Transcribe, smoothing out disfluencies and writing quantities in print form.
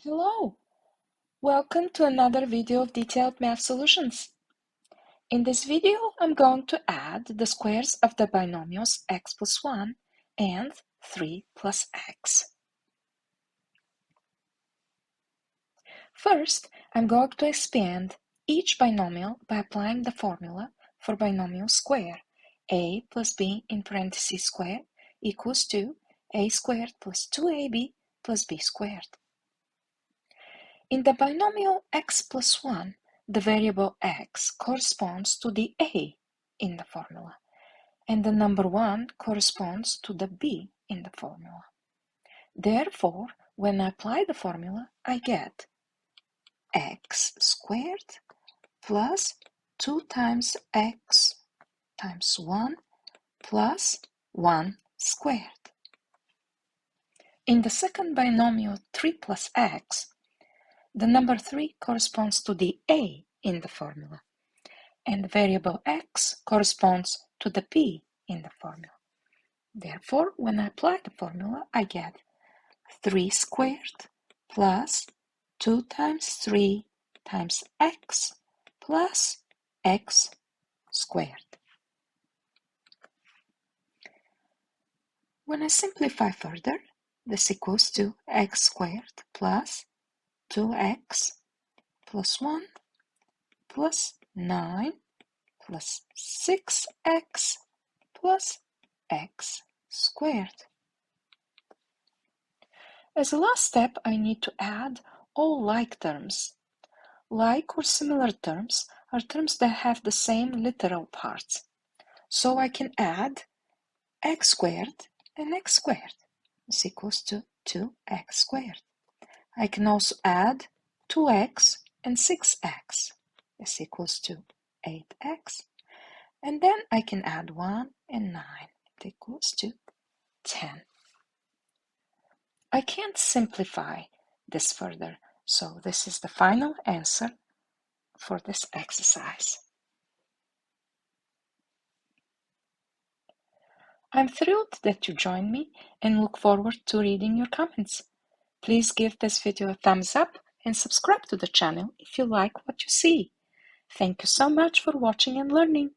Hello! Welcome to another video of detailed math solutions. In this video, I'm going to add the squares of the binomials x plus 1 and 3 plus x. First, I'm going to expand each binomial by applying the formula for binomial square. A plus b in parentheses squared equals to a squared plus 2ab plus b squared. In the binomial x plus 1, the variable x corresponds to the a in the formula, and the number 1 corresponds to the b in the formula. Therefore, when I apply the formula, I get x squared plus 2 times x times 1 plus 1 squared. In the second binomial 3 plus x, the number 3 corresponds to the a in the formula, and the variable x corresponds to the b in the formula. Therefore, when I apply the formula, I get 3 squared plus 2 times 3 times x plus x squared. When I simplify further, this equals to x squared plus 2x plus 1 plus 9 plus 6x plus x squared. As a last step, I need to add all like terms. Like or similar terms are terms that have the same literal parts. So I can add x squared and x squared. This equals to 2x squared. I can also add 2x and 6x. This equals to 8x. And then I can add 1 and 9. It equals to 10. I can't simplify this further, so this is the final answer for this exercise. I'm thrilled that you joined me and look forward to reading your comments. Please give this video a thumbs up and subscribe to the channel if you like what you see. Thank you so much for watching and learning.